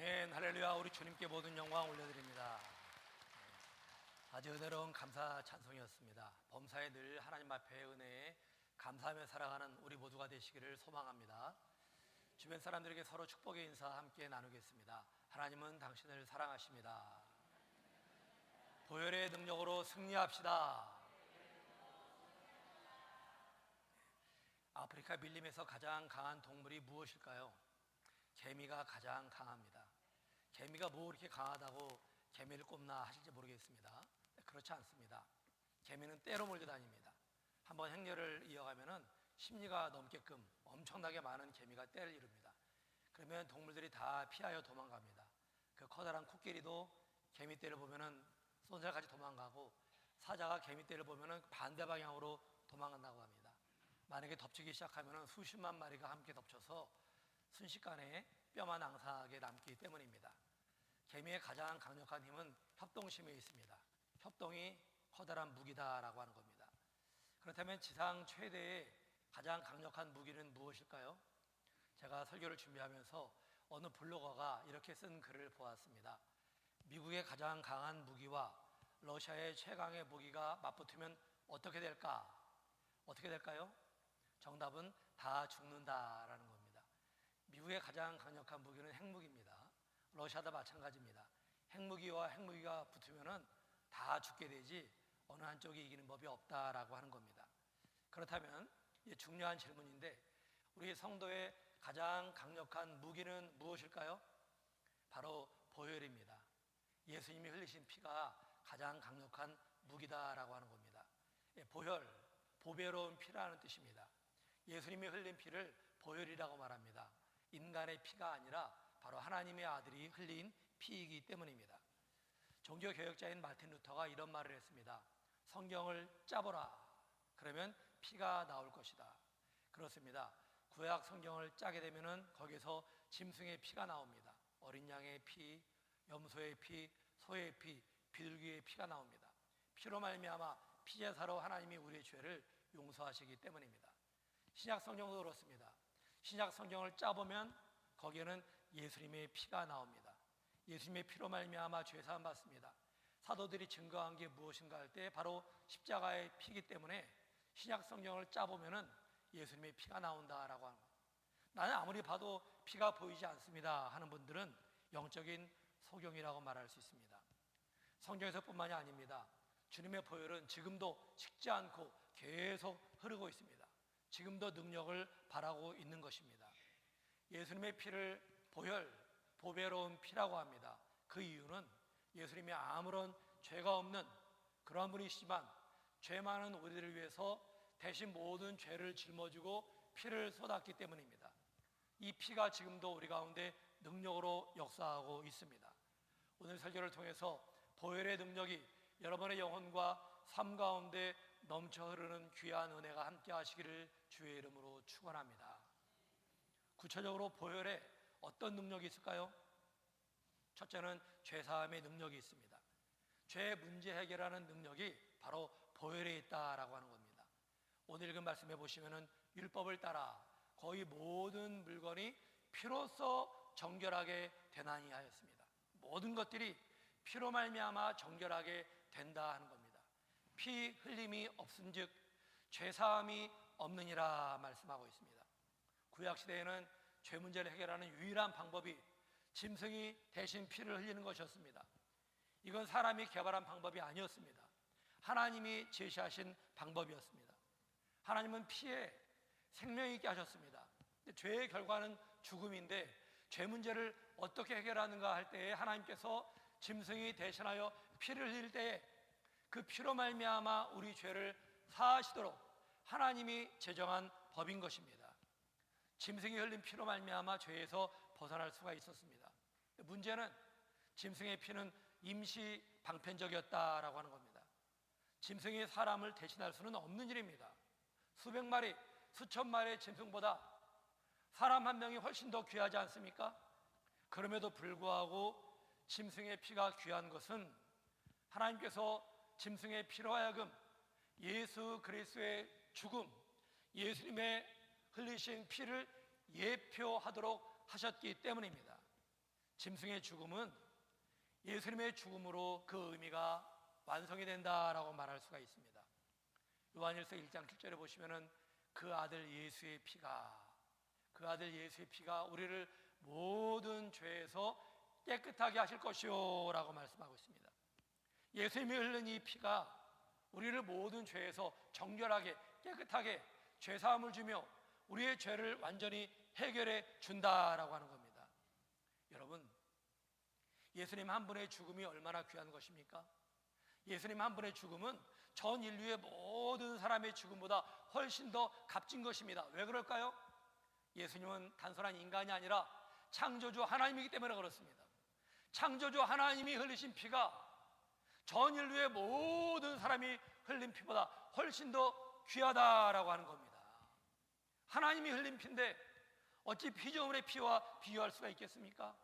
아멘, 할렐루야. 우리 주님께 모든 영광 올려드립니다. 아주 은혜로운 감사 찬송이었습니다. 범사에 늘 하나님 앞에 은혜에 감사하며 살아가는 우리 모두가 되시기를 소망합니다. 주변 사람들에게 서로 축복의 인사 함께 나누겠습니다. 하나님은 당신을 사랑하십니다. 보혈의 능력으로 승리합시다. 아프리카 밀림에서 가장 강한 동물이 무엇일까요? 개미가 가장 강합니다. 개미가 뭐 이렇게 강하다고 개미를 꼽나 하실지 모르겠습니다. 그렇지 않습니다. 개미는 떼로 몰려다닙니다. 한번 행렬을 이어가면은 십리가 넘게끔 엄청나게 많은 개미가 떼를 이룹니다. 그러면 동물들이 다 피하여 도망갑니다. 그 커다란 코끼리도 개미 떼를 보면은 쏜살같이 도망가고, 사자가 개미 떼를 보면은 반대 방향으로 도망간다고 합니다. 만약에 덮치기 시작하면은 수십만 마리가 함께 덮쳐서 순식간에 뼈만 앙상하게 남기 때문입니다. 개미의 가장 강력한 힘은 협동심에 있습니다. 협동이 커다란 무기다라고 하는 겁니다. 그렇다면 지상 최대의 가장 강력한 무기는 무엇일까요? 제가 설교를 준비하면서 어느 블로거가 이렇게 쓴 글을 보았습니다. 미국의 가장 강한 무기와 러시아의 최강의 무기가 맞붙으면 어떻게 될까? 어떻게 될까요? 정답은 다 죽는다라는 겁니다. 미국의 가장 강력한 무기는 핵무기입니다. 러시아도 마찬가지입니다. 핵무기와 핵무기가 붙으면 다 죽게 되지 어느 한쪽이 이기는 법이 없다라고 하는 겁니다. 그렇다면 중요한 질문인데, 우리 성도의 가장 강력한 무기는 무엇일까요? 바로 보혈입니다. 예수님이 흘리신 피가 가장 강력한 무기다라고 하는 겁니다. 보혈, 보배로운 피라는 뜻입니다. 예수님이 흘린 피를 보혈이라고 말합니다. 인간의 피가 아니라 바로 하나님의 아들이 흘린 피이기 때문입니다. 종교개혁자인 마틴 루터가 이런 말을 했습니다. 성경을 짜보라. 그러면 피가 나올 것이다. 그렇습니다. 구약 성경을 짜게 되면은 거기서 짐승의 피가 나옵니다. 어린 양의 피, 염소의 피, 소의 피, 비둘기의 피가 나옵니다. 피로 말미암아 피제사로 하나님이 우리의 죄를 용서하시기 때문입니다. 신약 성경도 그렇습니다. 신약 성경을 짜보면 거기에는 예수님의 피가 나옵니다. 예수님의 피로 말미암아 죄 사함 받습니다. 사도들이 증거한 게 무엇인가 할 때 바로 십자가의 피이기 때문에 신약 성경을 짜보면은 예수님의 피가 나온다라고 하는 거예요. 나는 아무리 봐도 피가 보이지 않습니다 하는 분들은 영적인 소경이라고 말할 수 있습니다. 성경에서뿐만이 아닙니다. 주님의 보혈은 지금도 식지 않고 계속 흐르고 있습니다. 지금도 능력을 발하고 있는 것입니다. 예수님의 피를 보혈, 보배로운 피라고 합니다. 그 이유는 예수님이 아무런 죄가 없는 그러한 분이시지만 죄 많은 우리들을 위해서 대신 모든 죄를 짊어지고 피를 쏟았기 때문입니다. 이 피가 지금도 우리 가운데 능력으로 역사하고 있습니다. 오늘 설교를 통해서 보혈의 능력이 여러분의 영혼과 삶 가운데 넘쳐 흐르는 귀한 은혜가 함께 하시기를 주의 이름으로 축원합니다. 구체적으로 보혈에 어떤 능력이 있을까요? 첫째는 죄사함의 능력이 있습니다. 죄 문제 해결하는 능력이 바로 보혈에 있다라고 하는 겁니다. 오늘 읽은 말씀해 보시면은 율법을 따라 거의 모든 물건이 피로써 정결하게 되나니 하였습니다. 모든 것들이 피로 말미암아 정결하게 된다 하는 겁니다. 피 흘림이 없은즉 죄사함이 없느니라 말씀하고 있습니다. 구약시대에는 죄 문제를 해결하는 유일한 방법이 짐승이 대신 피를 흘리는 것이었습니다. 이건 사람이 개발한 방법이 아니었습니다. 하나님이 제시하신 방법이었습니다. 하나님은 피에 생명이 있게 하셨습니다. 죄의 결과는 죽음인데 죄 문제를 어떻게 해결하는가 할 때에 하나님께서 짐승이 대신하여 피를 흘릴 때에 그 피로 말미암아 우리 죄를 사하시도록 하나님이 제정한 법인 것입니다. 짐승이 흘린 피로 말미암아 죄에서 벗어날 수가 있었습니다. 문제는 짐승의 피는 임시 방편적이었다라고 하는 겁니다. 짐승이 사람을 대신할 수는 없는 일입니다. 수백 마리, 수천 마리의 짐승보다 사람 한 명이 훨씬 더 귀하지 않습니까? 그럼에도 불구하고 짐승의 피가 귀한 것은 하나님께서 짐승의 피로 하여금 예수 그리스도의 죽음, 예수님의 흘리신 피를 예표하도록 하셨기 때문입니다. 짐승의 죽음은 예수님의 죽음으로 그 의미가 완성이 된다라고 말할 수가 있습니다. 요한일서 1장 7절에 보시면은 그 아들 예수의 피가 우리를 모든 죄에서 깨끗하게 하실 것이요 라고 말씀하고 있습니다. 예수님이 흘린 이 피가 우리를 모든 죄에서 정결하게 깨끗하게 죄사함을 주며 우리의 죄를 완전히 해결해 준다라고 하는 겁니다. 여러분, 예수님 한 분의 죽음이 얼마나 귀한 것입니까? 예수님 한 분의 죽음은 전 인류의 모든 사람의 죽음보다 훨씬 더 값진 것입니다. 왜 그럴까요? 예수님은 단순한 인간이 아니라 창조주 하나님이기 때문에 그렇습니다. 창조주 하나님이 흘리신 피가 전 인류의 모든 사람이 흘린 피보다 훨씬 더 귀하다라고 하는 겁니다. 하나님이 흘린 피인데 어찌 피조물의 피와 비교할 수가 있겠습니까?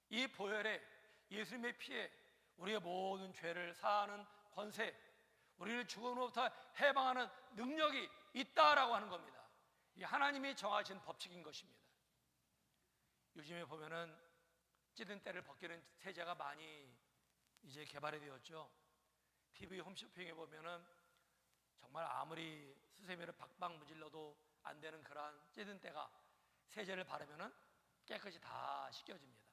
이 보혈에, 예수님의 피에 우리의 모든 죄를 사하는 권세, 우리를 죽음으로부터 해방하는 능력이 있다라고 하는 겁니다. 이 하나님이 정하신 법칙인 것입니다. 요즘에 보면은 찌든 때를 벗기는 세제가 많이 이제 개발이 되었죠. TV 홈쇼핑에 보면은 정말 아무리 수세미를 박박 문질러도 안 되는 그러한 찌든 때가 세제를 바르면은 깨끗이 다 씻겨집니다.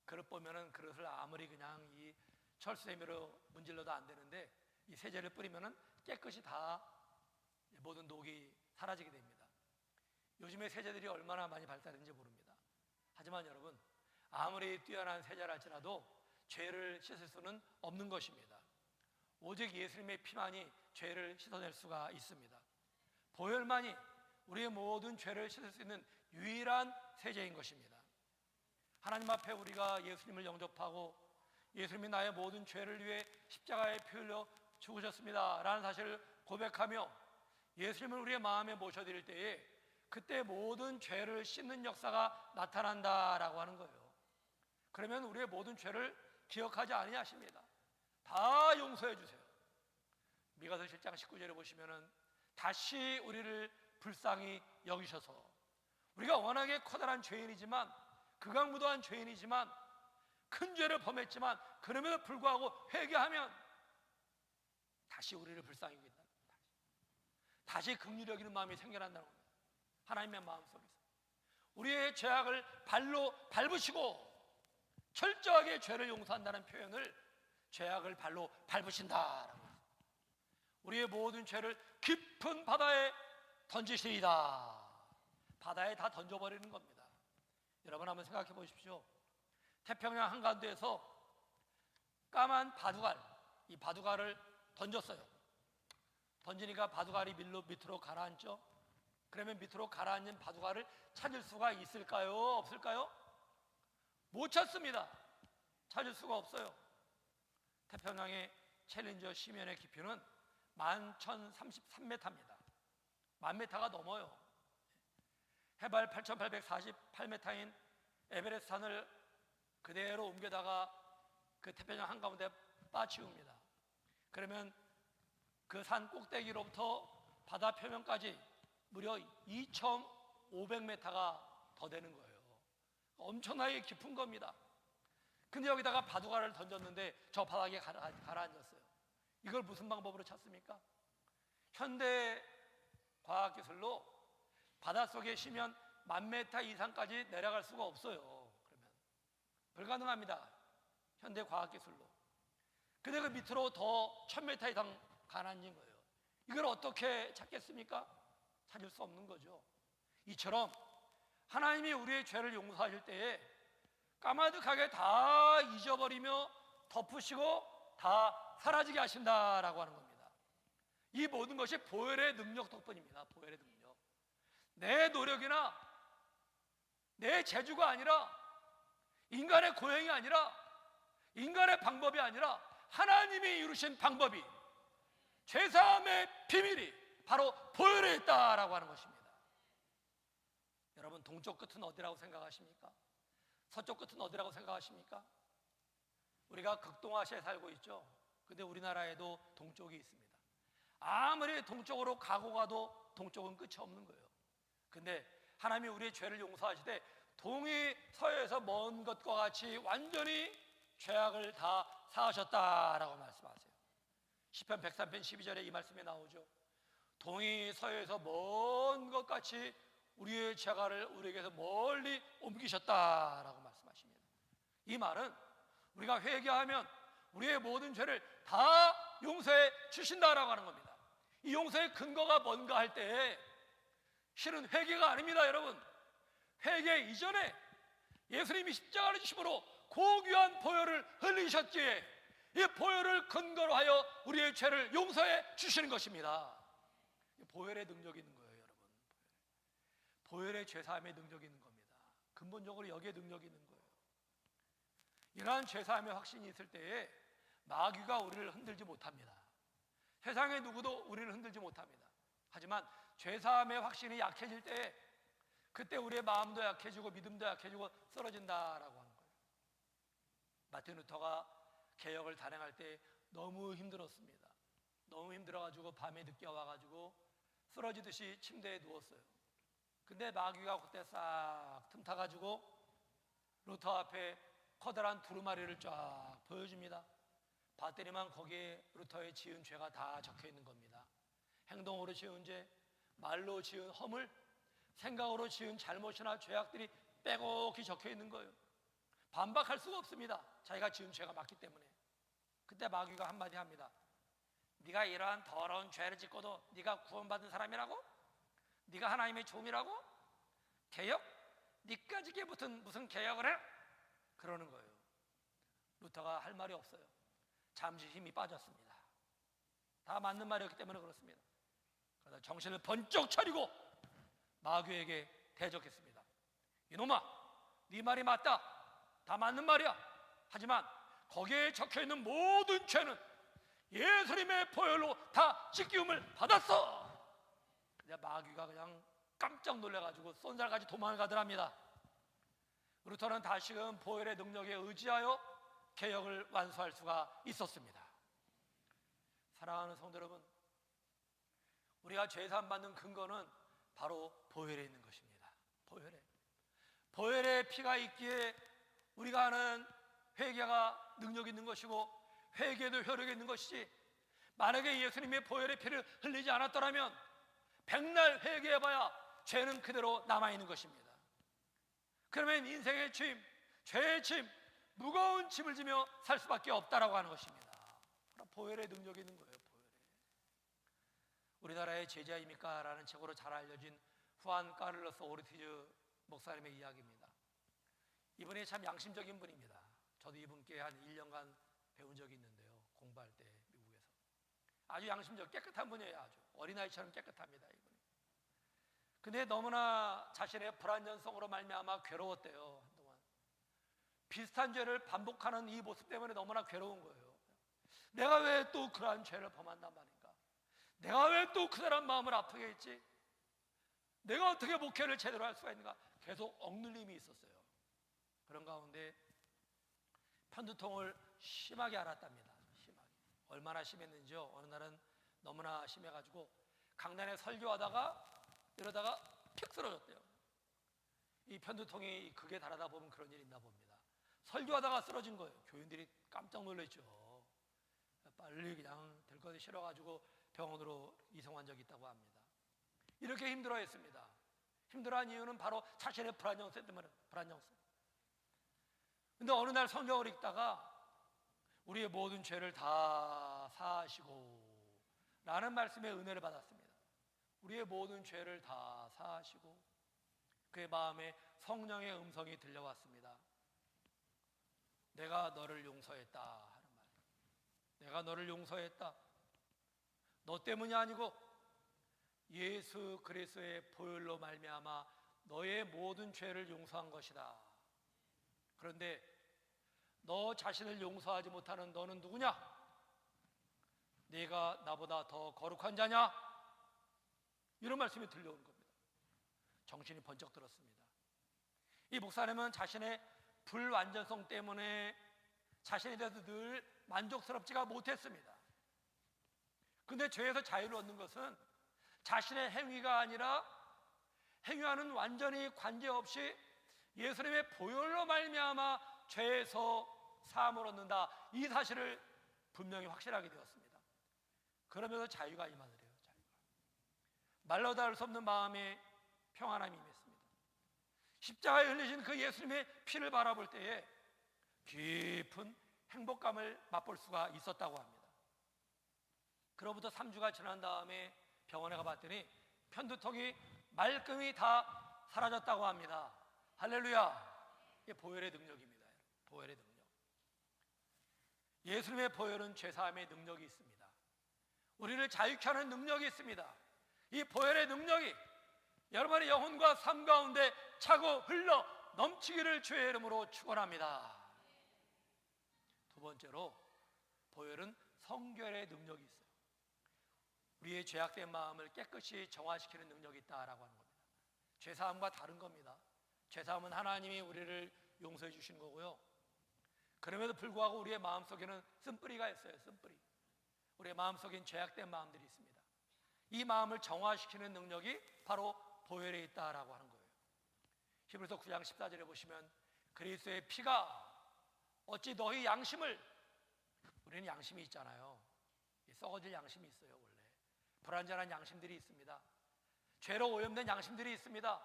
그릇 보면은 그릇을 아무리 그냥 이 철수세미로 문질러도 안 되는데 이 세제를 뿌리면은 깨끗이 다 모든 녹이 사라지게 됩니다. 요즘에 세제들이 얼마나 많이 발달했는지 모릅니다. 하지만 여러분, 아무리 뛰어난 세제라 할지라도 죄를 씻을 수는 없는 것입니다. 오직 예수님의 피만이 죄를 씻어낼 수가 있습니다. 보혈만이 우리의 모든 죄를 씻을 수 있는 유일한 세제인 것입니다. 하나님 앞에 우리가 예수님을 영접하고 예수님이 나의 모든 죄를 위해 십자가에 피 흘려 죽으셨습니다 라는 사실을 고백하며 예수님을 우리의 마음에 모셔드릴 때에 그때 모든 죄를 씻는 역사가 나타난다라고 하는 거예요. 그러면 우리의 모든 죄를 기억하지 아니하십니다. 다 용서해 주세요. 미가서 7장 19절에 보시면은 다시 우리를 불쌍히 여기셔서 우리가 워낙에 커다란 죄인이지만 극악무도한 죄인이지만 큰 죄를 범했지만 그럼에도 불구하고 회개하면 다시 우리를 불쌍히 여긴다. 다시 긍휼히 여기는 마음이 생겨난다는 겁니다. 하나님의 마음속에서 우리의 죄악을 발로 밟으시고 철저하게 죄를 용서한다는 표현을 죄악을 발로 밟으신다라고 해요. 우리의 모든 죄를 깊은 바다에 던지시리다. 바다에 다 던져버리는 겁니다. 여러분 한번 생각해 보십시오. 태평양 한가운데에서 까만 바둑알, 이 바둑알을 던졌어요. 던지니까 바둑알이 밑으로 가라앉죠. 그러면 밑으로 가라앉은 바둑알을 찾을 수가 있을까요? 없을까요? 못 찾습니다. 찾을 수가 없어요. 태평양의 챌린저 심연의 깊이는 11,033m입니다. 1000m가 넘어요. 해발 8,848m인 에베레스트 산을 그대로 옮겨다가 그 태평양 한가운데 빠치웁니다. 그러면 그 산 꼭대기로부터 바다 표면까지 무려 2,500m가 더 되는 거예요. 엄청나게 깊은 겁니다. 근데 여기다가 바둑알을 던졌는데 저 바닥에 가라앉았어요. 이걸 무슨 방법으로 찾습니까? 현대 과학기술로 바닷속에 쉬면 10,000m 이상까지 내려갈 수가 없어요. 그러면 불가능합니다. 현대 과학기술로. 근데 그 밑으로 더 1,000m 이상 가라앉은 거예요. 이걸 어떻게 찾겠습니까? 찾을 수 없는 거죠. 이처럼 하나님이 우리의 죄를 용서하실 때에 까마득하게 다 잊어버리며 덮으시고 다 사라지게 하신다라고 하는 겁니다. 이 모든 것이 보혈의 능력 덕분입니다. 보혈의 능력. 내 노력이나 내 재주가 아니라 인간의 고행이 아니라 인간의 방법이 아니라 하나님이 이루신 방법이 죄사함의 비밀이 바로 보혈에 있다라고 하는 것입니다. 여러분, 동쪽 끝은 어디라고 생각하십니까? 서쪽 끝은 어디라고 생각하십니까? 우리가 극동아시아에 살고 있죠. 근데 우리나라에도 동쪽이 있습니다. 아무리 동쪽으로 가고 가도 동쪽은 끝이 없는 거예요. 근데 하나님이 우리의 죄를 용서하시되 동이 서에서 먼 것과 같이 완전히 죄악을 다 사하셨다라고 말씀하세요. 시편 103편 12절에 이 말씀이 나오죠. 동이 서에서 먼 것 같이 우리의 죄악을 우리에게서 멀리 옮기셨다라고 말씀하십니다. 이 말은 우리가 회개하면 우리의 모든 죄를 다 용서해 주신다라고 하는 겁니다. 이 용서의 근거가 뭔가 할 때 실은 회개가 아닙니다. 여러분, 회개 이전에 예수님이 십자가를 지심으로 고귀한 보혈을 흘리셨기에 이 보혈을 근거로 하여 우리의 죄를 용서해 주시는 것입니다. 보혈의 능력이 있는 거예요, 여러분. 보혈의 죄사함의 능력이 있는 겁니다. 근본적으로 여기에 능력이 있는 거예요. 이러한 죄사함의 확신이 있을 때에 마귀가 우리를 흔들지 못합니다. 세상의 누구도 우리를 흔들지 못합니다. 하지만 죄사함의 확신이 약해질 때 그때 우리의 마음도 약해지고 믿음도 약해지고 쓰러진다라고 하는 거예요. 마틴 루터가 개혁을 단행할 때 너무 힘들었습니다. 너무 힘들어가지고 밤에 늦게 와가지고 쓰러지듯이 침대에 누웠어요. 근데 마귀가 그때 싹 틈타가지고 루터 앞에 커다란 두루마리를 쫙 보여줍니다. 봤더니만 거기에 루터의 지은 죄가 다 적혀 있는 겁니다. 행동으로 지은 죄, 말로 지은 허물, 생각으로 지은 잘못이나 죄악들이 빼곡히 적혀 있는 거예요. 반박할 수가 없습니다. 자기가 지은 죄가 맞기 때문에. 그때 마귀가 한마디 합니다. 네가 이러한 더러운 죄를 짓고도 네가 구원받은 사람이라고? 네가 하나님의 종이라고? 개혁? 네까지게 무슨 개혁을 해? 그러는 거예요. 루터가 할 말이 없어요. 잠시 힘이 빠졌습니다. 다 맞는 말이었기 때문에 그렇습니다. 그러다 정신을 번쩍 차리고 마귀에게 대적했습니다. 이놈아, 네 말이 맞다. 다 맞는 말이야. 하지만 거기에 적혀있는 모든 죄는 예수님의 보혈로 다 씻기움을 받았어. 근데 마귀가 그냥 깜짝 놀라가지고 쏜살같이 도망가더랍니다. 루터는 다시금 보혈의 능력에 의지하여 개혁을 완수할 수가 있었습니다. 사랑하는 성도 여러분, 우리가 죄사함 받는 근거는 바로 보혈에 있는 것입니다. 보혈의 피가 있기에 우리가 하는 회개가 능력 있는 것이고 회개도 효력이 있는 것이지, 만약에 예수님의 보혈의 피를 흘리지 않았더라면 백날 회개해봐야 죄는 그대로 남아있는 것입니다. 그러면 인생의 짐, 죄의 짐, 무거운 짐을 지며 살 수밖에 없다라고 하는 것입니다. 보혈의 능력이 있는 거예요. 우리나라의 제자입니까? 라는 책으로 잘 알려진 후안 카를로스 오르티즈 목사님의 이야기입니다. 이분이 참 양심적인 분입니다. 저도 이분께 한 1년간 배운 적이 있는데요. 공부할 때 미국에서. 아주 양심적, 깨끗한 분이에요. 아주 어린아이처럼 깨끗합니다, 이분이. 근데 너무나 자신의 불완전성으로 말미암아 괴로웠대요. 한동안 비슷한 죄를 반복하는 이 모습 때문에 너무나 괴로운 거예요. 내가 왜 또 그러한 죄를 범한단 말인가? 내가 왜 또 그 사람 마음을 아프게 했지? 내가 어떻게 목회를 제대로 할 수가 있는가? 계속 억눌림이 있었어요. 그런 가운데 편두통을 심하게 앓았답니다. 심하게. 얼마나 심했는지요? 어느 날은 너무나 심해가지고 강단에 설교하다가 이러다가 픽 쓰러졌대요. 이 편두통이 극에 달하다 보면 그런 일이 있나 봅니다. 설교하다가 쓰러진 거예요. 교인들이 깜짝 놀랐죠. 빨리 그냥 될 것이 싫어가지고 병원으로 이송한 적이 있다고 합니다. 이렇게 힘들어했습니다. 힘들어한 이유는 바로 자신의 불안정성 때문에. 불안정성. 근데 어느 날 성경을 읽다가 우리의 모든 죄를 다 사하시고 라는 말씀의 은혜를 받았습니다. 우리의 모든 죄를 다 사하시고 그의 마음에 성령의 음성이 들려왔습니다. 내가 너를 용서했다 하는 말. 내가 너를 용서했다. 너 때문이 아니고 예수 그리스도의 보혈로 말미암아 너의 모든 죄를 용서한 것이다. 그런데 너 자신을 용서하지 못하는 너는 누구냐? 네가 나보다 더 거룩한 자냐? 이런 말씀이 들려오는 겁니다. 정신이 번쩍 들었습니다. 이 목사님은 자신의 불완전성 때문에 자신에 대해서 늘 만족스럽지가 못했습니다. 근데 죄에서 자유를 얻는 것은 자신의 행위가 아니라 행위와는 완전히 관계없이 예수님의 보혈로 말미암아 죄에서 사함을 얻는다, 이 사실을 분명히 확실하게 되었습니다. 그러면서 자유가 임하더래요. 자유가. 말로 다 할 수 없는 마음의 평안함이 임했습니다. 십자가에 흘리신 그 예수님의 피를 바라볼 때에 깊은 행복감을 맛볼 수가 있었다고 합니다. 그로부터 3주가 지난 다음에 병원에 가봤더니 편두통이 말끔히 다 사라졌다고 합니다. 할렐루야. 이게 보혈의 능력입니다. 보혈의 능력. 예수님의 보혈은 죄사함의 능력이 있습니다. 우리를 자유케 하는 능력이 있습니다. 이 보혈의 능력이 여러분의 영혼과 삶 가운데 차고 흘러 넘치기를 주의 이름으로 축원합니다. 두 번째로, 보혈은 성결의 능력이 있어요. 우리의 죄악된 마음을 깨끗이 정화시키는 능력이 있다라고 하는 겁니다. 죄사함과 다른 겁니다. 죄사함은 하나님이 우리를 용서해 주신 거고요. 그럼에도 불구하고 우리의 마음속에는 쓴뿌리가 있어요. 쓴뿌리. 우리의 마음속엔 죄악된 마음들이 있습니다. 이 마음을 정화시키는 능력이 바로 보혈에 있다라고 하는 거예요. 히브리서 9장 14절에 보시면 그리스도의 피가 어찌 너희 양심을, 우리는 양심이 있잖아요. 썩어질 양심이 있어요. 원래 불완전한 양심들이 있습니다. 죄로 오염된 양심들이 있습니다.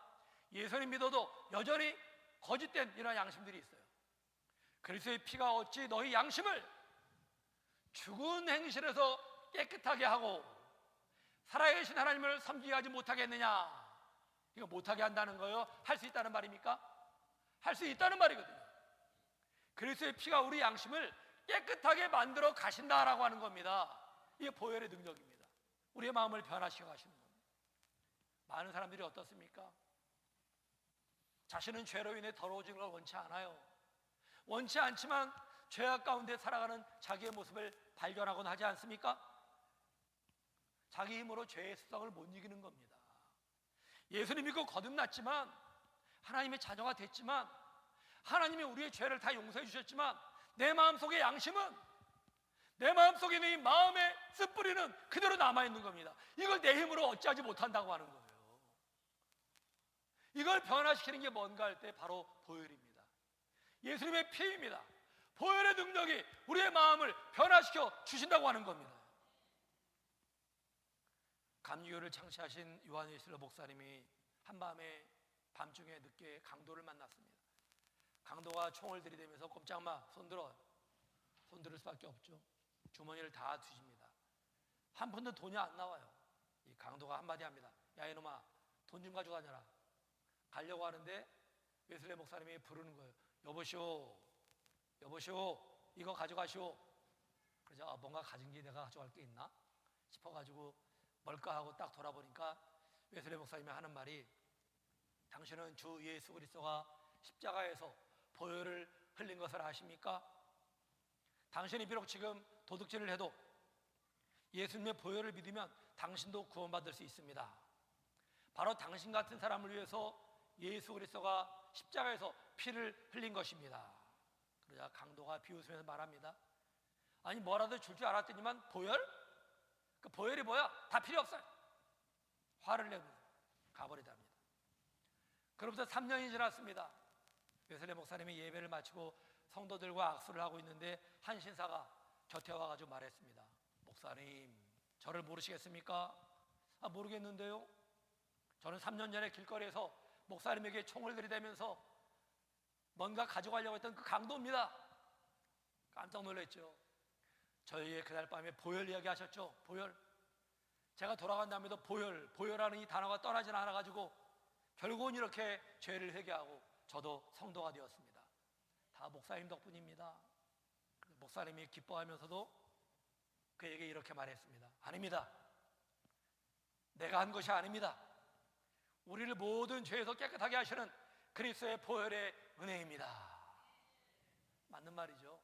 예수님 믿어도 여전히 거짓된 이런 양심들이 있어요. 그리스도의 피가 어찌 너희 양심을 죽은 행실에서 깨끗하게 하고 살아계신 하나님을 섬기게 하지 못하겠느냐. 이거 못하게 한다는 거예요? 할 수 있다는 말입니까? 할 수 있다는 말이거든요. 그리스도의 피가 우리 양심을 깨끗하게 만들어 가신다라고 하는 겁니다. 이게 보혈의 능력입니다. 우리의 마음을 변화시켜 가시는 겁니다. 많은 사람들이 어떻습니까? 자신은 죄로 인해 더러워지는 걸 원치 않아요. 원치 않지만 죄악 가운데 살아가는 자기의 모습을 발견하곤 하지 않습니까? 자기 힘으로 죄의 습성을 못 이기는 겁니다. 예수님 믿고 거듭났지만, 하나님의 자녀가 됐지만, 하나님이 우리의 죄를 다 용서해 주셨지만 내 마음속의 양심은, 내 마음속에 있는 이 마음의 쓴뿌리는 그대로 남아있는 겁니다. 이걸 내 힘으로 어찌하지 못한다고 하는 거예요. 이걸 변화시키는 게 뭔가 할 때 바로 보혈입니다. 예수님의 피입니다. 보혈의 능력이 우리의 마음을 변화시켜 주신다고 하는 겁니다. 감리교를 창시하신 요한 웨슬리 목사님이 한밤에 밤중에 늦게 강도를 만났습니다. 강도가 총을 들이대면서 꼼짝마, 손들어. 손들을 수밖에 없죠. 주머니를 다 뒤집니다. 한 푼도 돈이 안 나와요. 이 강도가 한마디 합니다. 야 이놈아, 돈 좀 가져가냐라. 가려고 하는데 웨슬리 목사님이 부르는 거예요. 여보시오, 여보시오, 이거 가져가시오. 그래서 뭔가 가진 게 내가 가져갈 게 있나 싶어가지고 뭘까 하고 딱 돌아보니까 웨슬리 목사님이 하는 말이, 당신은 주 예수 그리스도가 십자가에서 보혈을 흘린 것을 아십니까? 당신이 비록 지금 도둑질을 해도 예수님의 보혈을 믿으면 당신도 구원받을 수 있습니다. 바로 당신 같은 사람을 위해서 예수 그리스도가 십자가에서 피를 흘린 것입니다. 그러자 강도가 비웃으면서 말합니다. 아니 뭐라도 줄 줄 알았더니만 보혈? 그 보혈이 뭐야? 다 필요 없어요. 화를 내고 가버리답니다. 그로부터 3년이 지났습니다. 웨슬리 목사님이 예배를 마치고 성도들과 악수를 하고 있는데 한 신사가 곁에 와가지고 말했습니다. 목사님, 저를 모르시겠습니까? 아, 모르겠는데요. 저는 3년 전에 길거리에서 목사님에게 총을 들이대면서 뭔가 가져가려고 했던 그 강도입니다. 깜짝 놀랐죠. 저희의 그날 밤에 보혈 이야기 하셨죠? 보혈. 제가 돌아간 다음에도 보혈하는 이 단어가 떠나지 않아가지고 결국은 이렇게 죄를 회개하고 저도 성도가 되었습니다. 다 목사님 덕분입니다. 목사님이 기뻐하면서도 그에게 이렇게 말했습니다. 아닙니다. 내가 한 것이 아닙니다. 우리를 모든 죄에서 깨끗하게 하시는 그리스도의 보혈의 은혜입니다. 맞는 말이죠.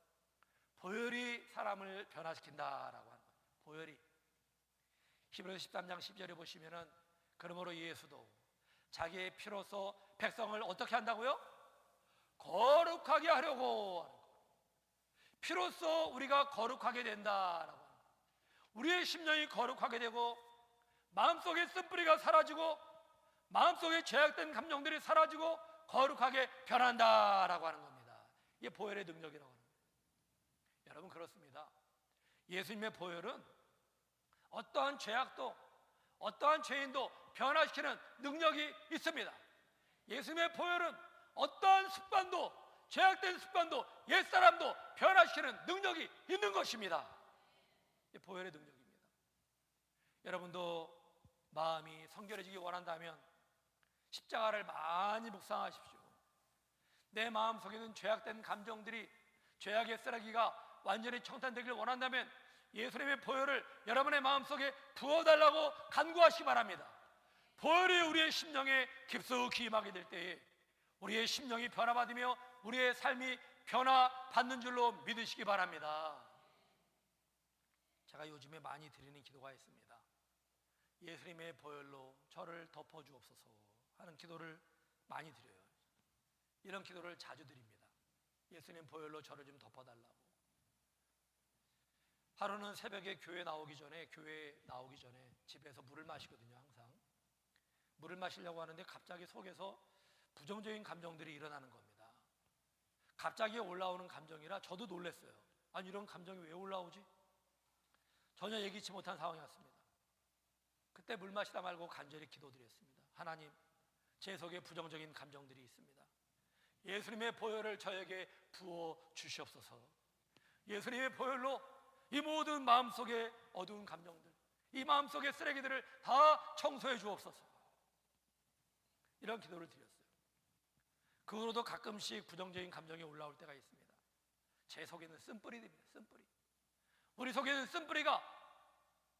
보혈이 사람을 변화시킨다라고 하는 거예요. 보혈이. 히브리서 13장 10절에 보시면은 그러므로 예수도 자기의 피로서 백성을 어떻게 한다고요? 거룩하게 하려고 하는 거예요. 피로써 우리가 거룩하게 된다라고 하는 거예요. 우리의 심령이 거룩하게 되고 마음속의 쓴뿌리가 사라지고 마음속에 죄악된 감정들이 사라지고 거룩하게 변한다라고 하는 겁니다. 이게 보혈의 능력이라고 하는 겁니다. 여러분, 그렇습니다. 예수님의 보혈은 어떠한 죄악도 어떠한 죄인도 변화시키는 능력이 있습니다. 예수님의 보혈은 어떠한 습관도, 죄악된 습관도, 옛사람도 변화시키는 능력이 있는 것입니다. 보혈의 능력입니다. 여러분도 마음이 성결해지기 원한다면 십자가를 많이 묵상하십시오. 내 마음속에는 죄악된 감정들이, 죄악의 쓰레기가 완전히 청산되길 원한다면 예수님의 보혈을 여러분의 마음속에 부어달라고 간구하시기 바랍니다. 보혈이 우리의 심령에 깊숙이 임하게 될 때에 우리의 심령이 변화받으며 우리의 삶이 변화받는 줄로 믿으시기 바랍니다. 제가 요즘에 많이 드리는 기도가 있습니다. 예수님의 보혈로 저를 덮어주옵소서 하는 기도를 많이 드려요. 이런 기도를 자주 드립니다. 예수님 보혈로 저를 좀 덮어달라고. 하루는 새벽에 교회 나오기 전에 집에서 물을 마시거든요. 항상 물을 마시려고 하는데 갑자기 속에서 부정적인 감정들이 일어나는 겁니다. 갑자기 올라오는 감정이라 저도 놀랐어요. 아니, 이런 감정이 왜 올라오지? 전혀 예기치 못한 상황이었습니다. 그때 물 마시다 말고 간절히 기도드렸습니다. 하나님, 제 속에 부정적인 감정들이 있습니다. 예수님의 보혈을 저에게 부어 주시옵소서. 예수님의 보혈로 이 모든 마음속의 어두운 감정들, 이 마음속의 쓰레기들을 다 청소해 주옵소서. 이런 기도를 드렸어요. 그 후로도 가끔씩 부정적인 감정이 올라올 때가 있습니다. 제 속에는 쓴뿌리들입니다. 쓴뿌리. 우리 속에는 쓴뿌리가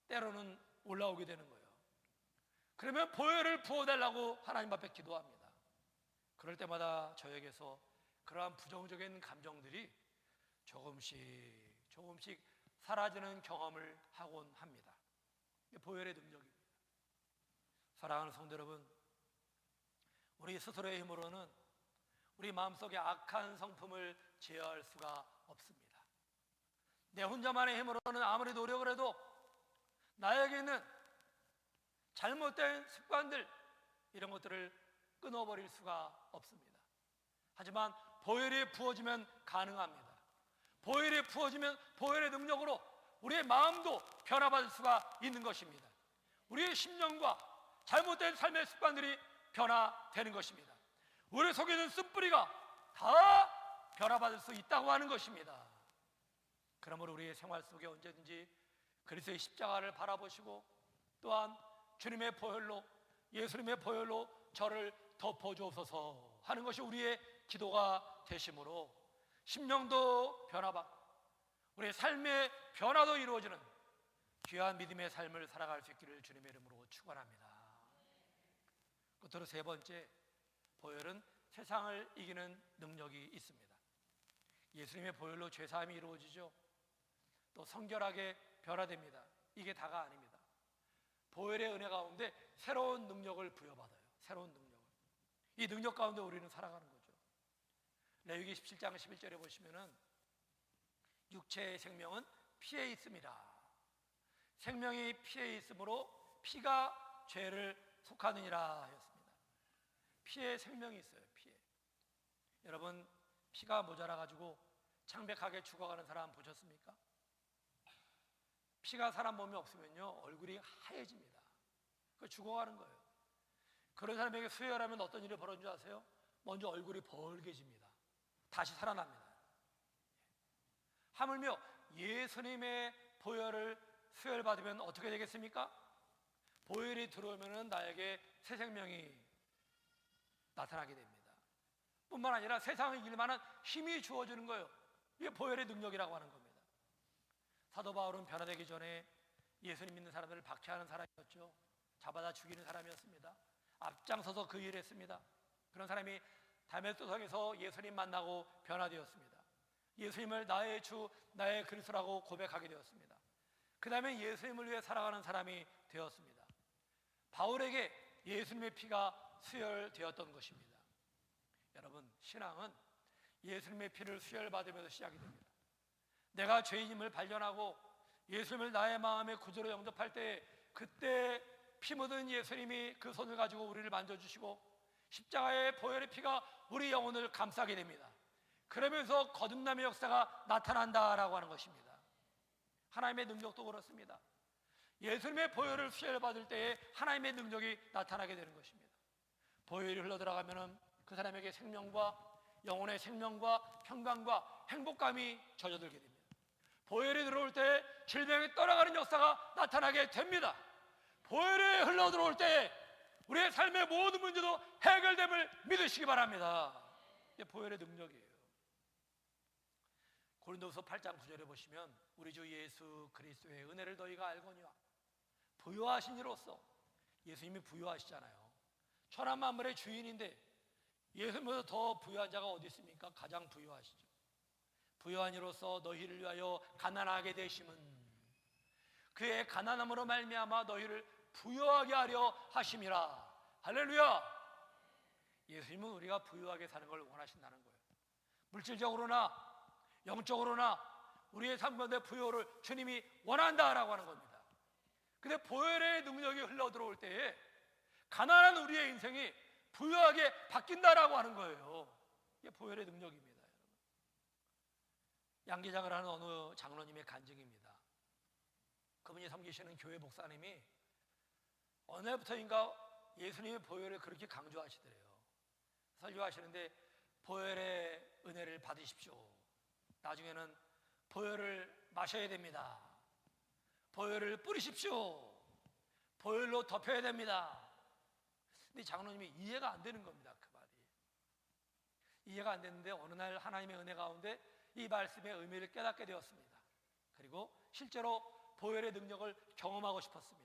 때로는 올라오게 되는 거예요. 그러면 보혈을 부어달라고 하나님 앞에 기도합니다. 그럴 때마다 저에게서 그러한 부정적인 감정들이 조금씩 사라지는 경험을 하곤 합니다. 이게 보혈의 능력입니다. 사랑하는 성도 여러분, 우리 스스로의 힘으로는 우리 마음속에 악한 성품을 제어할 수가 없습니다. 내 혼자만의 힘으로는 아무리 노력을 해도 나에게 있는 잘못된 습관들, 이런 것들을 끊어버릴 수가 없습니다. 하지만 보혈이 부어지면 가능합니다. 보혈이 부어지면 보혈의 능력으로 우리의 마음도 변화받을 수가 있는 것입니다. 우리의 심령과 잘못된 삶의 습관들이 변화되는 것입니다. 우리 속에 있는 쓴뿌리가 다 변화받을 수 있다고 하는 것입니다. 그러므로 우리의 생활 속에 언제든지 그리스도의 십자가를 바라보시고 또한 주님의 보혈로, 예수님의 보혈로 저를 덮어주옵소서 하는 것이 우리의 기도가 되심으로 심령도 변화받고 우리의 삶의 변화도 이루어지는 귀한 믿음의 삶을 살아갈 수 있기를 주님의 이름으로 축원합니다. 끝으로 세 번째, 보혈은 세상을 이기는 능력이 있습니다. 예수님의 보혈로 죄사함이 이루어지죠. 또 성결하게 변화됩니다. 이게 다가 아닙니다. 보혈의 은혜 가운데 새로운 능력을 부여받아요. 새로운 능력을. 이 능력 가운데 우리는 살아가는 거죠. 레위기 17장 11절에 보시면은 육체의 생명은 피에 있습니다. 생명이 피에 있으므로 피가 죄를 속하느니라 하였습니다. 피에 생명이 있어요. 피에. 여러분, 피가 모자라가지고 창백하게 죽어가는 사람 보셨습니까? 피가 사람 몸에 없으면요 얼굴이 하얘집니다. 그 죽어가는 거예요. 그런 사람에게 수혈하면 어떤 일이 벌어진 줄 아세요? 먼저 얼굴이 벌게집니다. 다시 살아납니다. 하물며 예수님의 보혈을 수혈받으면 어떻게 되겠습니까? 보혈이 들어오면 나에게 새 생명이 나타나게 됩니다. 뿐만 아니라 세상을 이길 만한 힘이 주어지는 거예요. 이게 보혈의 능력이라고 하는 겁니다. 사도 바울은 변화되기 전에 예수님 믿는 사람들을 박해하는 사람이었죠. 잡아다 죽이는 사람이었습니다. 앞장서서 그 일을 했습니다. 그런 사람이 다메섹성에서 예수님 만나고 변화되었습니다. 예수님을 나의 주, 나의 그리스도라고 고백하게 되었습니다. 그 다음에 예수님을 위해 살아가는 사람이 되었습니다. 바울에게 예수님의 피가 수혈되었던 것입니다. 여러분, 신앙은 예수님의 피를 수혈받으면서 시작이 됩니다. 내가 죄인임을 발견하고 예수님을 나의 마음의 구주로 영접할 때, 그때 피 묻은 예수님이 그 손을 가지고 우리를 만져주시고 십자가의 보혈의 피가 우리 영혼을 감싸게 됩니다. 그러면서 거듭남의 역사가 나타난다라고 하는 것입니다. 하나님의 능력도 그렇습니다. 예수님의 보혈을 수혈받을 때에 하나님의 능력이 나타나게 되는 것입니다. 보혈이 흘러들어가면 그 사람에게 생명과 영혼의 생명과 평강과 행복감이 젖어들게 됩니다. 보혈이 들어올 때 질병이 떠나가는 역사가 나타나게 됩니다. 보혈이 흘러들어올 때 우리의 삶의 모든 문제도 해결됨을 믿으시기 바랍니다. 이게 보혈의 능력이에요. 고린도서 8장 9절에 보시면 우리 주 예수 그리스도의 은혜를 너희가 알거니와 부요하신 이로써, 예수님이 부요하시잖아요. 천하 만물의 주인인데 예수님보다 더 부요한 자가 어디 있습니까? 가장 부요하시죠. 부요한 이로써 너희를 위하여 가난하게 되심은 그의 가난함으로 말미암아 너희를 부요하게 하려 하심이라. 할렐루야. 예수님은 우리가 부요하게 사는 걸 원하신다는 거예요. 물질적으로나 영적으로나 우리의 삶 가운데 부요를 주님이 원한다라고 하는 겁니다. 근데 보혈의 능력이 흘러들어올 때에 가난한 우리의 인생이 부유하게 바뀐다라고 하는 거예요. 이게 보혈의 능력입니다. 양계장을 하는 어느 장로님의 간증입니다. 그분이 섬기시는 교회 목사님이 어느 날부터인가 예수님의 보혈을 그렇게 강조하시더래요. 설교하시는데 보혈의 은혜를 받으십시오. 나중에는 보혈을 마셔야 됩니다. 보혈을 뿌리십시오. 보혈로 덮여야 됩니다. 근데 장로님이 이해가 안 되는 겁니다. 그 말이 이해가 안 됐는데 어느 날 하나님의 은혜 가운데 이 말씀의 의미를 깨닫게 되었습니다. 그리고 실제로 보혈의 능력을 경험하고 싶었습니다.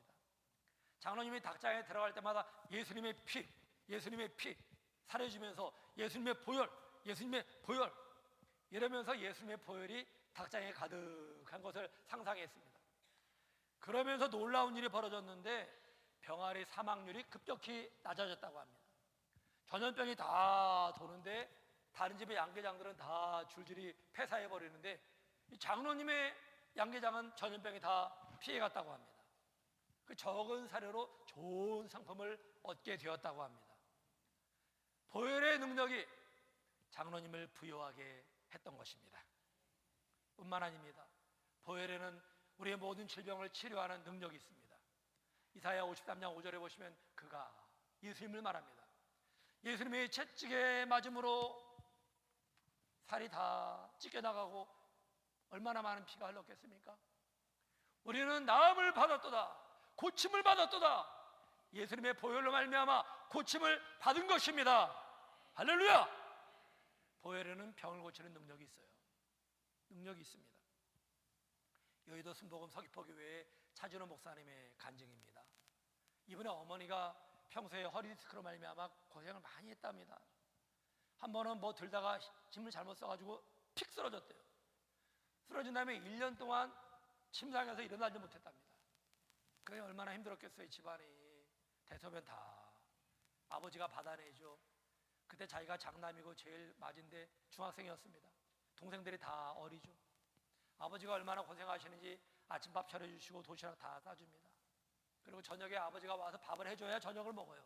장로님이 닭장에 들어갈 때마다 예수님의 피 사려주면서 예수님의 보혈 이러면서 예수님의 보혈이 닭장에 가득한 것을 상상했습니다. 그러면서 놀라운 일이 벌어졌는데 병아리 사망률이 급격히 낮아졌다고 합니다. 전염병이 다 도는데 다른 집의 양계장들은 다 줄줄이 폐사해버리는데 이 장로님의 양계장은 전염병이 다 피해갔다고 합니다. 그 적은 사료로 좋은 상품을 얻게 되었다고 합니다. 보혈의 능력이 장로님을 부요하게 했던 것입니다. 뿐만 아닙니다. 보혈에는 우리의 모든 질병을 치료하는 능력이 있습니다. 이사야 53장 5절에 보시면 그가 예수님을 말합니다. 예수님의 채찍에 맞음으로 살이 다 찢겨나가고 얼마나 많은 피가 흘렀겠습니까? 우리는 나음을 받았도다, 고침을 받았도다. 예수님의 보혈로 말미암아 고침을 받은 것입니다. 할렐루야. 보혈에는 병을 고치는 능력이 있어요. 능력이 있습니다. 여의도 순복음 서귀포교회의 차준호 목사님의 간증입니다. 이분의 어머니가 평소에 허리 디스크로 말미암아 고생을 많이 했답니다. 한 번은 뭐 들다가 짐을 잘못 써가지고 픽 쓰러졌대요. 쓰러진 다음에 1년 동안 침상에서 일어나지 못했답니다. 그게 얼마나 힘들었겠어요. 집안이 대소변 다 아버지가 받아내죠. 그때 자기가 장남이고 제일 맞은데 중학생이었습니다. 동생들이 다 어리죠. 아버지가 얼마나 고생하시는지 아침밥 차려주시고 도시락 다 싸줍니다. 그리고 저녁에 아버지가 와서 밥을 해줘야 저녁을 먹어요.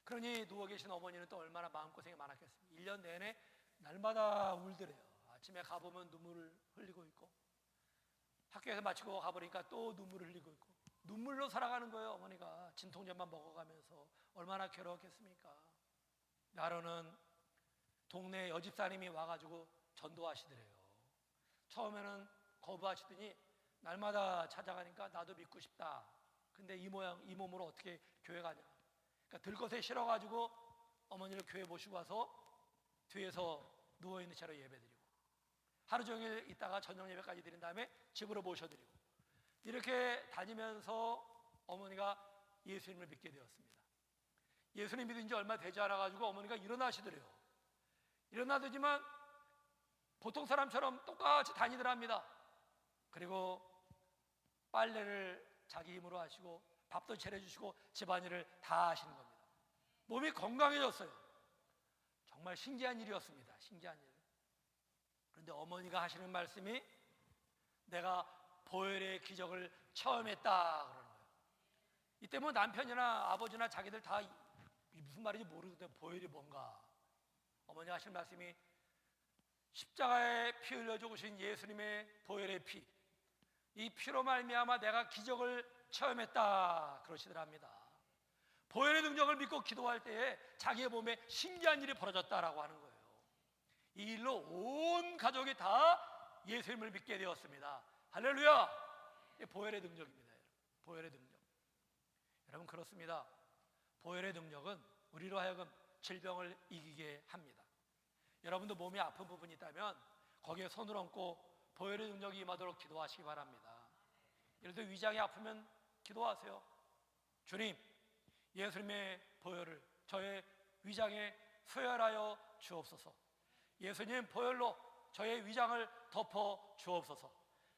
그러니 누워 계신 어머니는 또 얼마나 마음고생이 많았겠습니까? 1년 내내 날마다 울더래요. 아침에 가보면 눈물을 흘리고 있고 학교에서 마치고 가보니까 또 눈물을 흘리고 있고 눈물로 살아가는 거예요. 어머니가 진통제만 먹어가면서 얼마나 괴로웠겠습니까? 하루는 동네 여집사님이 와가지고 전도하시더래요. 처음에는 거부하시더니 날마다 찾아가니까 나도 믿고 싶다. 근데 이 몸으로 어떻게 교회 가냐. 그러니까 들것에 실어가지고 어머니를 교회 모시고 와서 뒤에서 누워있는 채로 예배드리고 하루 종일 있다가 저녁 예배까지 드린 다음에 집으로 모셔드리고 이렇게 다니면서 어머니가 예수님을 믿게 되었습니다. 예수님 믿은 지 얼마 되지 않아가지고 어머니가 일어나시더래요. 일어나더지만 보통 사람처럼 똑같이 다니더랍니다. 그리고 빨래를 자기 힘으로 하시고 밥도 차려주시고 집안일을 다 하시는 겁니다. 몸이 건강해졌어요. 정말 신기한 일이었습니다. 신기한 일. 그런데 어머니가 하시는 말씀이 내가 보혈의 기적을 처음 했다 그러는 거예요. 이때 뭐 남편이나 아버지나 자기들 다 무슨 말인지 모르거든요. 보혈이 뭔가. 어머니 하신 말씀이 십자가에 피 흘려 죽으신 예수님의 보혈의 피, 이 피로 말미암아 내가 기적을 체험했다 그러시더랍니다. 보혈의 능력을 믿고 기도할 때에 자기의 몸에 신기한 일이 벌어졌다라고 하는 거예요. 이 일로 온 가족이 다 예수님을 믿게 되었습니다. 할렐루야! 보혈의 능력입니다. 보혈의 능력. 여러분, 그렇습니다. 보혈의 능력은 우리로 하여금 질병을 이기게 합니다. 여러분도 몸이 아픈 부분이 있다면 거기에 손을 얹고 보혈의 능력이 임하도록 기도하시기 바랍니다. 예를 들어 위장이 아프면 기도하세요. 주님, 예수님의 보혈을 저의 위장에 수혈하여 주옵소서. 예수님 보혈로 저의 위장을 덮어 주옵소서.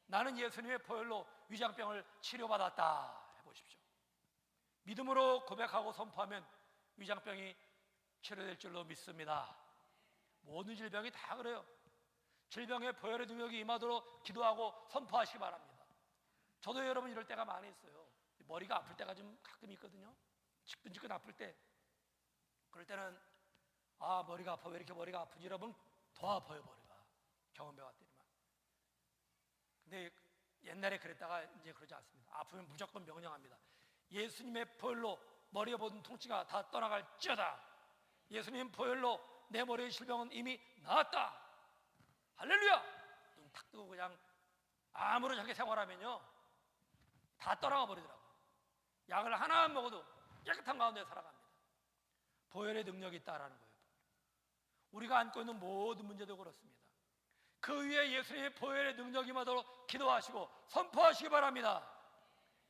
나는 예수님의 보혈로 위장병을 치료받았다 해보십시오. 믿음으로 고백하고 선포하면 위장병이 치료될 줄로 믿습니다. 모든 질병이 다 그래요. 질병의 보혈의 능력이 임하도록 기도하고 선포하시기 바랍니다. 저도 여러분 이럴 때가 많이 있어요. 머리가 아플 때가 좀 가끔 있거든요. 지끈지끈 아플 때. 그럴 때는 머리가 아파. 왜 이렇게 머리가 아프지? 여러분, 더 아파요. 머리가 경험해 왔더니만. 근데 옛날에 그랬다가 이제 그러지 않습니다. 아프면 무조건 명령합니다. 예수님의 보혈로 머리에 모든 통치가 다 떠나갈지어다. 예수님 보혈로 내 머리의 질병은 이미 나았다. 할렐루야! 눈 탁 뜨고 그냥 아무런 저렇게 생활하면요 다 떠나가 버리더라고요. 약을 하나 안 먹어도 깨끗한 가운데 살아갑니다. 보혈의 능력이 있다라는 거예요. 우리가 안고 있는 모든 문제도 그렇습니다. 그 위에 예수님의 보혈의 능력이 임하도록 기도하시고 선포하시기 바랍니다.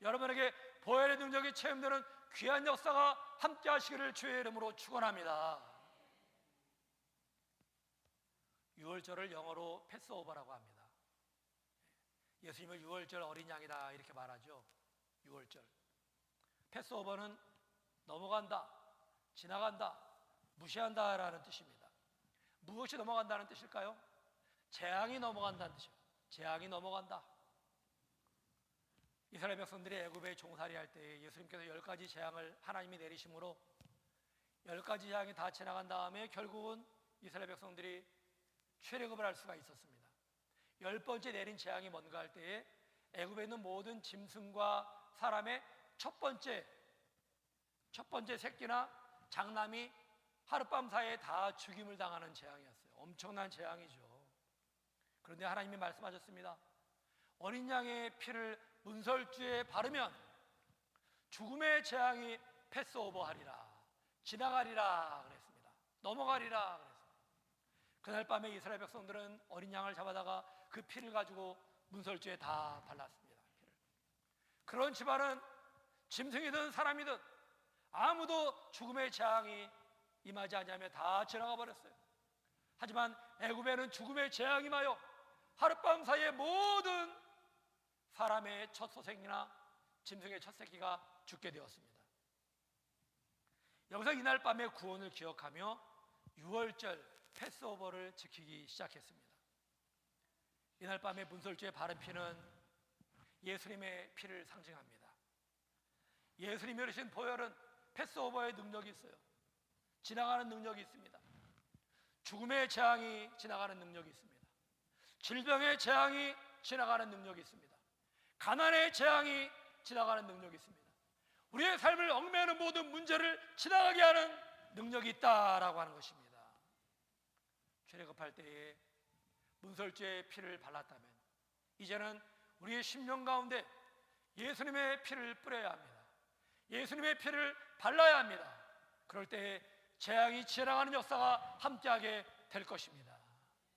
여러분에게 보혈의 능력이 체험되는 귀한 역사가 함께 하시기를 주의 이름으로 축원합니다. 유월절을 영어로 패스오버라고 합니다. 예수님을 유월절 어린 양이다 이렇게 말하죠. 유월절. 패스오버는 넘어간다, 지나간다, 무시한다라는 뜻입니다. 무엇이 넘어간다는 뜻일까요? 재앙이 넘어간다는 뜻이에요. 재앙이 넘어간다. 이스라엘 백성들이 애굽에 종살이 할 때 예수님께서 10가지 재앙을 하나님이 내리심으로 10가지 재앙이 다 지나간 다음에 결국은 이스라엘 백성들이 출애굽을 할 수가 있었습니다. 10번째 내린 재앙이 뭔가 할 때에 애굽에 있는 모든 짐승과 사람의 첫 번째 새끼나 장남이 하룻밤 사이에 다 죽임을 당하는 재앙이었어요. 엄청난 재앙이죠. 그런데 하나님이 말씀하셨습니다. 어린 양의 피를 문설주에 바르면 죽음의 재앙이 패스오버하리라, 지나가리라 그랬습니다. 넘어가리라 그랬습니다. 그날 밤에 이스라엘 백성들은 어린 양을 잡아다가 그 피를 가지고 문설주에 다 발랐습니다. 피를. 그런 집안은 짐승이든 사람이든 아무도 죽음의 재앙이 임하지 않으며 다 지나가 버렸어요. 하지만 애굽에는 죽음의 재앙이 임하여 하룻밤 사이에 모든 사람의 첫 소생이나 짐승의 첫 새끼가 죽게 되었습니다. 여기서 이날 밤의 구원을 기억하며 유월절 패스오버를 지키기 시작했습니다. 이날 밤에 문설주에 바른 피는 예수님의 피를 상징합니다. 예수님이 흘리신 보혈은 패스오버의 능력이 있어요. 지나가는 능력이 있습니다. 죽음의 재앙이 지나가는 능력이 있습니다. 질병의 재앙이 지나가는 능력이 있습니다. 가난의 재앙이 지나가는 능력이 있습니다. 우리의 삶을 얽매이는 모든 문제를 지나가게 하는 능력이 있다라고 하는 것입니다. 출애굽할 때에 문설주의 피를 발랐다면 이제는 우리의 심령 가운데 예수님의 피를 뿌려야 합니다. 예수님의 피를 발라야 합니다. 그럴 때에 재앙이 지나가는 역사가 함께하게 될 것입니다.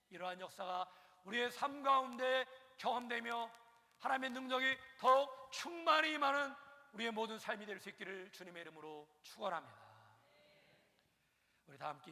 이러한 역사가 우리의 삶 가운데 경험되며 하나님의 능력이 더욱 충만히 임하는 우리의 모든 삶이 될 수 있기를 주님의 이름으로 축원합니다. 우리 다 함께